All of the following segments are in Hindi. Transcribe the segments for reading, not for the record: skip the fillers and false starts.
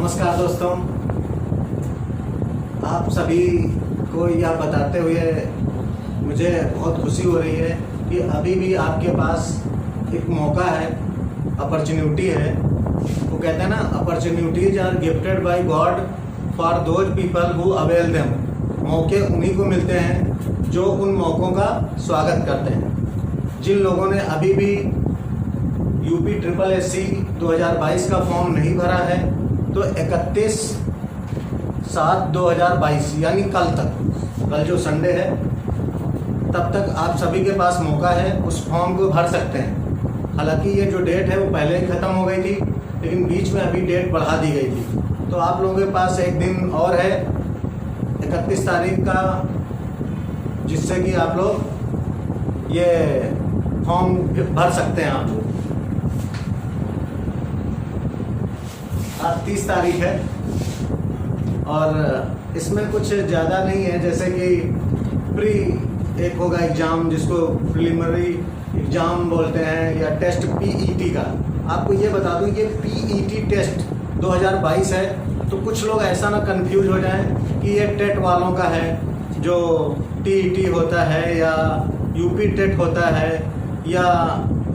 नमस्कार दोस्तों, आप सभी को यह बताते हुए मुझे बहुत खुशी हो रही है कि अभी भी आपके पास एक मौका है, अपॉर्चुनिटी है। वो कहते हैं ना, opportunities are gifted by God for those people who avail them. मौके उन्हीं को मिलते हैं जो उन मौक़ों का स्वागत करते हैं। जिन लोगों ने अभी भी UPSSC 2022 का फॉर्म नहीं भरा है तो 31/7/2022 यानी कल जो संडे है तब तक आप सभी के पास मौका है, उस फॉर्म को भर सकते हैं। हालांकि ये जो डेट है वो पहले ही ख़त्म हो गई थी, लेकिन बीच में अभी डेट बढ़ा दी गई थी। तो आप लोगों के पास एक दिन और है 31 तारीख का, जिससे कि आप लोग ये फॉर्म भर सकते हैं। आप लोग आज 30 तारीख है और इसमें कुछ ज़्यादा नहीं है। जैसे कि प्री एक होगा एग्ज़ाम, जिसको प्रीलिमिनरी एग्ज़ाम बोलते हैं, या टेस्ट PET का। आपको ये बता दूं, ये PET टेस्ट 2022 है, तो कुछ लोग ऐसा ना कंफ्यूज हो जाएं कि ये टेट वालों का है, जो TET होता है या UP टेट होता है या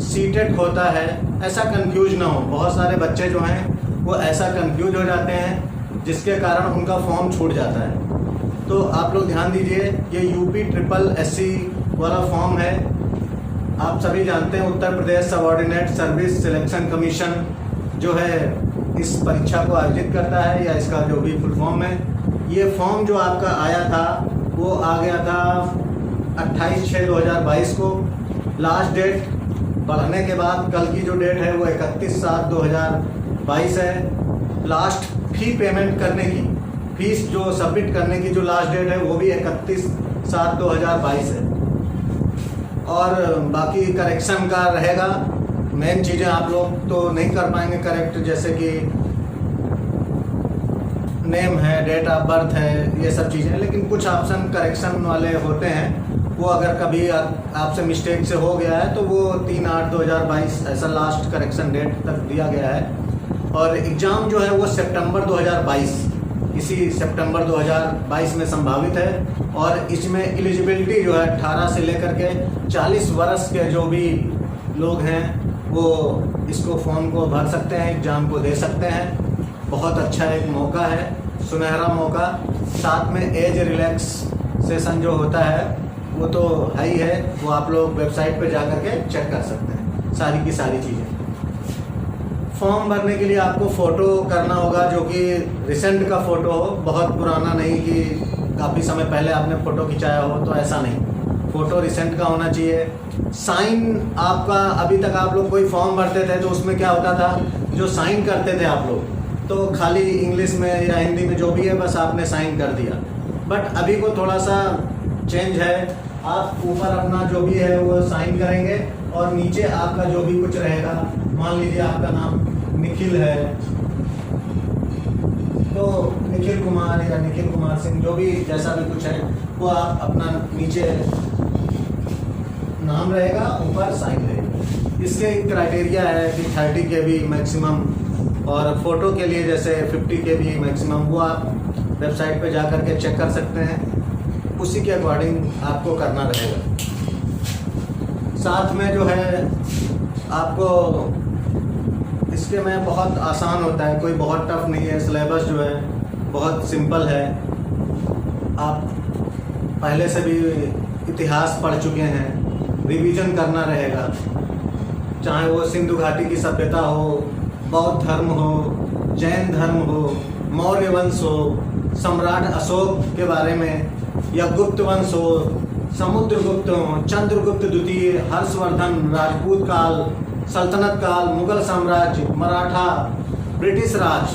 CTET होता है। ऐसा कंफ्यूज ना हो। बहुत सारे बच्चे जो हैं वो ऐसा कंफ्यूज हो जाते हैं, जिसके कारण उनका फॉर्म छूट जाता है। तो आप लोग ध्यान दीजिए, ये UPSSC वाला फॉर्म है। आप सभी जानते हैं Uttar Pradesh subordinate service selection commission जो है इस परीक्षा को आयोजित करता है, या इसका जो भी फुल फॉर्म है। ये फॉर्म जो आपका आया था वो आ गया था 28/6/2022 को। लास्ट डेट बढ़ने के बाद कल की जो डेट है वो 31/7/2022 है। लास्ट फी पेमेंट करने की, फीस जो सबमिट करने की जो लास्ट डेट है वो भी 31/7/2022 है। और बाकी करेक्शन का रहेगा। मेन चीज़ें आप लोग तो नहीं कर पाएंगे करेक्ट, जैसे कि नेम है, डेट ऑफ बर्थ है, ये सब चीज़ें। लेकिन कुछ ऑप्शन करेक्शन वाले होते हैं, वो अगर कभी आपसे मिस्टेक से हो गया है तो वो 3/8/2022 ऐसा लास्ट करेक्शन डेट तक दिया गया है। और एग्ज़ाम जो है वो सितंबर 2022, इसी सितंबर 2022 में संभावित है। और इसमें एलिजिबिलिटी जो है 18 से लेकर के 40 वर्ष के जो भी लोग हैं वो इसको फॉर्म को भर सकते हैं, एग्ज़ाम को दे सकते हैं। बहुत अच्छा एक मौका है, सुनहरा मौका। साथ में एज रिलैक्सेशन जो होता है वो तो है ही है, वो आप लोग वेबसाइट पे जा कर के चेक कर सकते हैं सारी की सारी चीज़ें। फॉर्म भरने के लिए आपको फ़ोटो करना होगा, जो कि रिसेंट का फ़ोटो हो, बहुत पुराना नहीं कि काफ़ी समय पहले आपने फ़ोटो खिंचाया हो, तो ऐसा नहीं। फ़ोटो रिसेंट का होना चाहिए। साइन आपका, अभी तक आप लोग कोई फॉर्म भरते थे तो उसमें क्या होता था, जो साइन करते थे आप लोग तो खाली इंग्लिश में या हिंदी में जो भी है बस आपने साइन कर दिया। बट अभी को थोड़ा सा चेंज है। आप ऊपर अपना जो भी है वो साइन करेंगे और नीचे आपका जो भी कुछ रहेगा, मान लीजिए आपका नाम निखिल है तो निखिल कुमार या निखिल कुमार सिंह, जो भी जैसा भी कुछ है वो आप अपना नीचे नाम रहेगा, ऊपर साइन रहेगा। इसके क्राइटेरिया है कि 30 KB मैक्सिमम, और फ़ोटो के लिए जैसे 50 KB मैक्सिमम, वो आप वेबसाइट पे जा कर के चेक कर सकते हैं। उसी के अकॉर्डिंग आपको करना रहेगा। साथ में जो है आपको इसके में बहुत आसान होता है, कोई बहुत टफ नहीं है। सिलेबस जो है बहुत सिंपल है। आप पहले से भी इतिहास पढ़ चुके हैं, रिवीजन करना रहेगा। चाहे वो सिंधु घाटी की सभ्यता हो, बौद्ध धर्म हो, जैन धर्म हो, मौर्य वंश हो, सम्राट अशोक के बारे में, या गुप्त वंश हो, समुद्रगुप्त हो, चंद्रगुप्त द्वितीय, हर्षवर्धन, राजपूत काल, सल्तनत काल, मुगल साम्राज्य, मराठा, ब्रिटिश राज,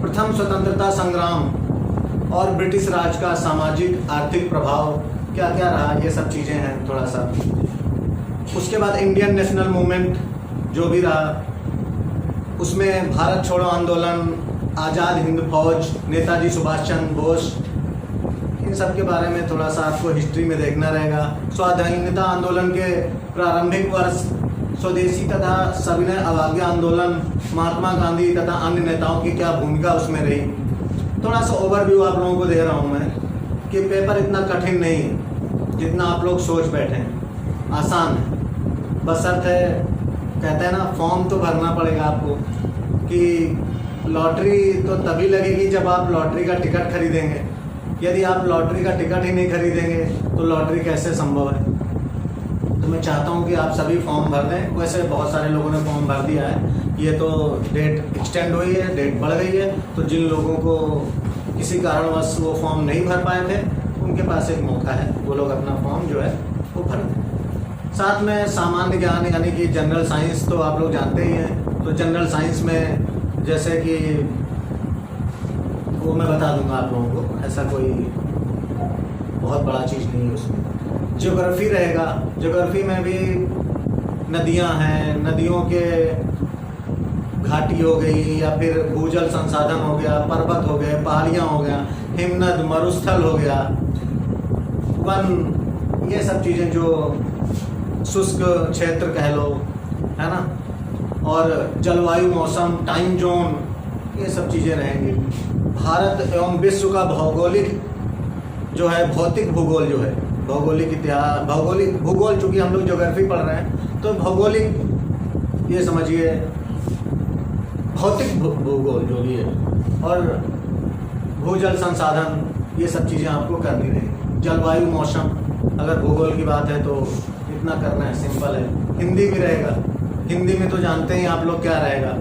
प्रथम स्वतंत्रता संग्राम और ब्रिटिश राज का सामाजिक आर्थिक प्रभाव क्या क्या रहा, ये सब चीज़ें हैं थोड़ा सा। उसके बाद इंडियन नेशनल मूवमेंट जो भी रहा, उसमें भारत छोड़ो आंदोलन, आज़ाद हिंद फौज, नेताजी सुभाष चंद्र बोस, इन सब के बारे में थोड़ा सा आपको हिस्ट्री में देखना रहेगा। स्वाधीनता आंदोलन के प्रारंभिक वर्ष स्वदेशी तथा सविनय अवज्ञा आंदोलन, महात्मा गांधी तथा अन्य नेताओं की क्या भूमिका उसमें रही। थोड़ा सा ओवरव्यू आप लोगों को दे रहा हूँ मैं कि पेपर इतना कठिन नहीं है जितना आप लोग सोच बैठे हैं, आसान है। बशर्ते कहते हैं ना, फॉर्म तो भरना पड़ेगा आपको कि लॉटरी तो तभी लगेगी जब आप लॉटरी का टिकट खरीदेंगे। यदि आप लॉटरी का टिकट ही नहीं खरीदेंगे तो लॉटरी कैसे संभव है। तो मैं चाहता हूँ कि आप सभी फॉर्म भर दें। वैसे बहुत सारे लोगों ने फॉर्म भर दिया है, ये तो डेट एक्सटेंड हुई है, डेट बढ़ गई है, तो जिन लोगों को किसी कारणवश वो फॉर्म नहीं भर पाए थे उनके पास एक मौका है, वो लोग अपना फॉर्म जो है वो भर दें। साथ में सामान्य ज्ञान यानी कि जनरल साइंस तो आप लोग जानते ही हैं। तो जनरल साइंस में जैसे कि वो मैं बता दूंगा आप लोगों को, ऐसा कोई बहुत बड़ा चीज़ नहीं है उसमें। ज्योग्राफी रहेगा, ज्योग्राफी में भी नदियां हैं, नदियों के घाटी हो गई या फिर भूजल संसाधन हो गया, पर्वत हो गए, पहाड़ियाँ हो गया, हिमनद मरुस्थल हो गया, वन, ये सब चीज़ें जो शुष्क क्षेत्र कह लो, है ना, और जलवायु, मौसम, टाइम जोन, ये सब चीज़ें रहेंगी। भारत एवं विश्व का भौगोलिक जो है, भौतिक भूगोल जो है, भौगोलिक इतिहास, भौगोलिक भूगोल, चूँकि हम लोग ज्योग्राफी पढ़ रहे हैं तो भौगोलिक ये समझिए भौतिक भूगोल जो भी है, और भूजल संसाधन, ये सब चीज़ें आपको करनी रहेंगी। जलवायु, मौसम, अगर भूगोल की बात है तो इतना करना है, सिंपल है। हिंदी भी रहेगा, हिंदी में तो जानते हैं आप लोग क्या रहेगा,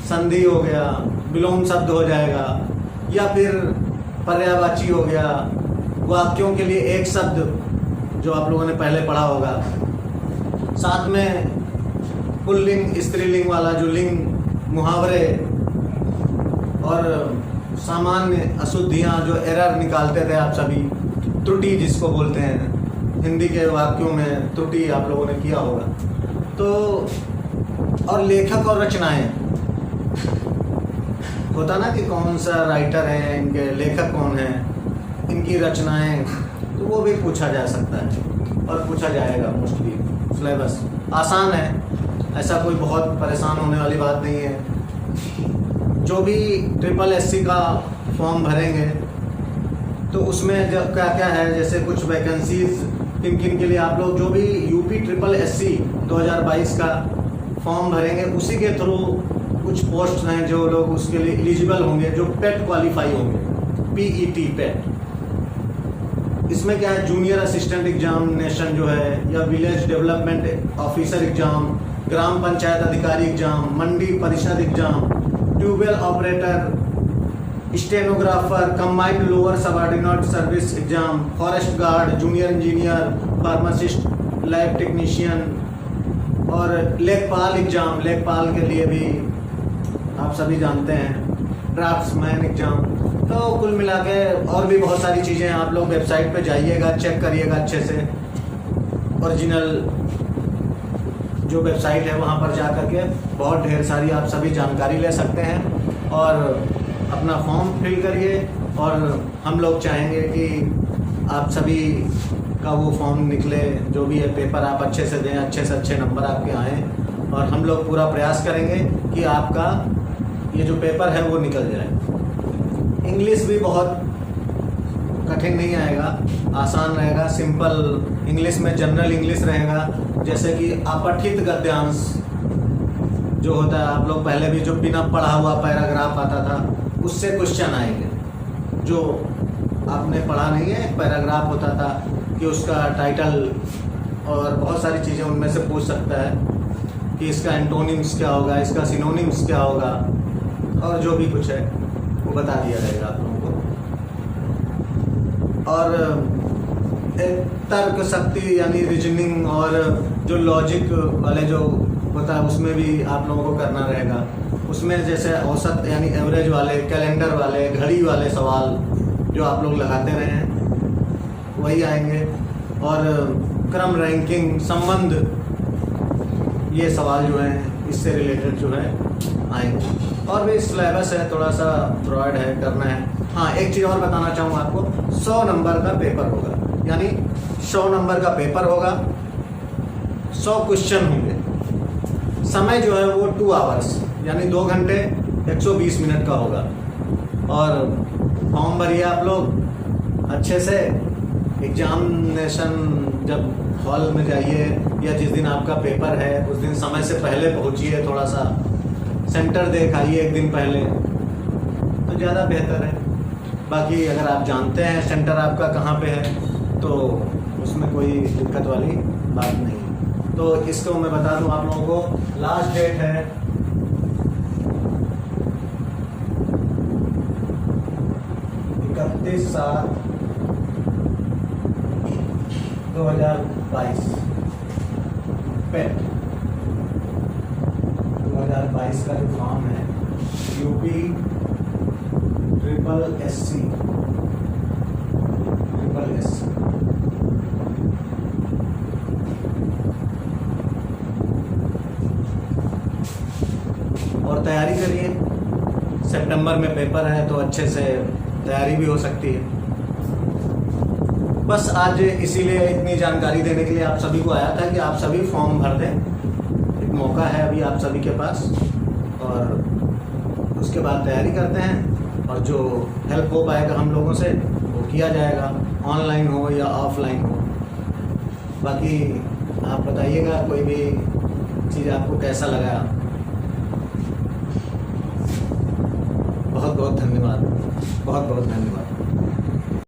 संधि हो गया, विलोम शब्द हो जाएगा, या फिर पर्यायवाची हो गया, वाक्यों के लिए एक शब्द जो आप लोगों ने पहले पढ़ा होगा। साथ में पुल्लिंग स्त्रीलिंग वाला जो लिंग, मुहावरे और सामान्य अशुद्धियाँ जो एरर निकालते थे आप सभी, त्रुटि जिसको बोलते हैं, हिंदी के वाक्यों में त्रुटि आप लोगों ने किया होगा। तो और लेखक और रचनाएं, होता ना कि कौन सा राइटर है, इनके लेखक कौन है, इनकी रचनाएं, तो वो भी पूछा जा सकता है और पूछा जाएगा मोस्टली। सिलेबस आसान है, ऐसा कोई बहुत परेशान होने वाली बात नहीं है। जो भी SSC का फॉर्म भरेंगे तो उसमें जो क्या क्या है, जैसे कुछ वैकेंसीज किन किन के लिए आप लोग जो भी UP SSC 2022 का फॉर्म भरेंगे उसी के थ्रू कुछ पोस्ट हैं जो लोग उसके लिए एलिजिबल होंगे, जो पेट क्वालिफाई होंगे, PET पेट। इसमें क्या है, जूनियर असिस्टेंट एग्जामिनेशन जो है, या विलेज डेवलपमेंट ऑफिसर एग्जाम, ग्राम पंचायत अधिकारी एग्जाम, मंडी परिषद exam, tubewell operator, stenographer, combined lower subordinate service exam, forest guard, junior engineer, pharmacist, lab technician, और लेखपाल एग्जाम, लेखपाल के लिए भी आप सभी जानते हैं, ड्राफ्ट्समैन एग्जाम। तो कुल मिला के और भी बहुत सारी चीज़ें, आप लोग वेबसाइट पे जाइएगा, चेक करिएगा अच्छे से, ओरिजिनल जो वेबसाइट है वहाँ पर जा करके बहुत ढेर सारी आप सभी जानकारी ले सकते हैं और अपना फॉर्म फिल करिए। और हम लोग चाहेंगे कि आप सभी का वो फॉर्म निकले, जो भी है पेपर आप अच्छे से दें, अच्छे से अच्छे नंबर आपके आएँ, और हम लोग पूरा प्रयास करेंगे कि आपका ये जो पेपर है वो निकल जाए। इंग्लिश भी बहुत कठिन नहीं आएगा, आसान रहेगा, सिंपल इंग्लिश में जनरल इंग्लिश रहेगा, जैसे कि अपठित गद्यांश जो होता है, आप लोग पहले भी जो बिना पढ़ा हुआ पैराग्राफ आता था उससे क्वेश्चन आएंगे। जो आपने पढ़ा नहीं है, पैराग्राफ होता था कि उसका टाइटल और बहुत सारी चीज़ें उनमें से पूछ सकता है कि इसका एंटोनिम्स क्या होगा, इसका सिनोनिम्स क्या होगा, और जो भी कुछ है वो बता दिया जाएगा आप लोगों को। और एक तर्क शक्ति यानी रीजनिंग और जो लॉजिक वाले जो होता है उसमें भी आप लोगों को करना रहेगा। उसमें जैसे औसत यानी एवरेज वाले, कैलेंडर वाले, घड़ी वाले सवाल जो आप लोग लगाते रहे हैं वही आएंगे, और क्रम, रैंकिंग, संबंध, ये सवाल जो हैं इससे रिलेटेड जो है आएंगे। और भी सिलेबस है, थोड़ा सा ब्रॉड है, करना है। हाँ, एक चीज़ और बताना चाहूँगा आपको, 100 नंबर का पेपर होगा, यानी 100 नंबर का पेपर होगा, 100 क्वेश्चन होंगे। समय जो है वो 2 आवर्स यानी 2 घंटे 120 मिनट का होगा। और फॉर्म भरिए आप लोग अच्छे से। एग्जामिनेशन जब हॉल में जाइए या जिस दिन आपका पेपर है उस दिन समय से पहले पहुंचिए, थोड़ा सा सेंटर देख आइए एक दिन पहले तो ज़्यादा बेहतर है। बाकी अगर आप जानते हैं सेंटर आपका कहाँ पे है तो उसमें कोई दिक्कत वाली बात नहीं। तो इसको मैं बता दूं आप लोगों को, लास्ट डेट है 31/7/2022 पे 2022 का जो फॉर्म है यूपी SSC और तैयारी करिए। सितंबर में पेपर है तो अच्छे से तैयारी भी हो सकती है। बस आज इसीलिए इतनी जानकारी देने के लिए आप सभी को आया था कि आप सभी फॉर्म भर दें। एक मौका है अभी आप सभी के पास, और उसके बाद तैयारी करते हैं और जो हेल्प हो पाएगा हम लोगों से वो किया जाएगा, ऑनलाइन हो या ऑफलाइन हो। बाकी आप बताइएगा कोई भी चीज़ आपको कैसा लगा। बहुत बहुत धन्यवाद, बहुत बहुत धन्यवाद।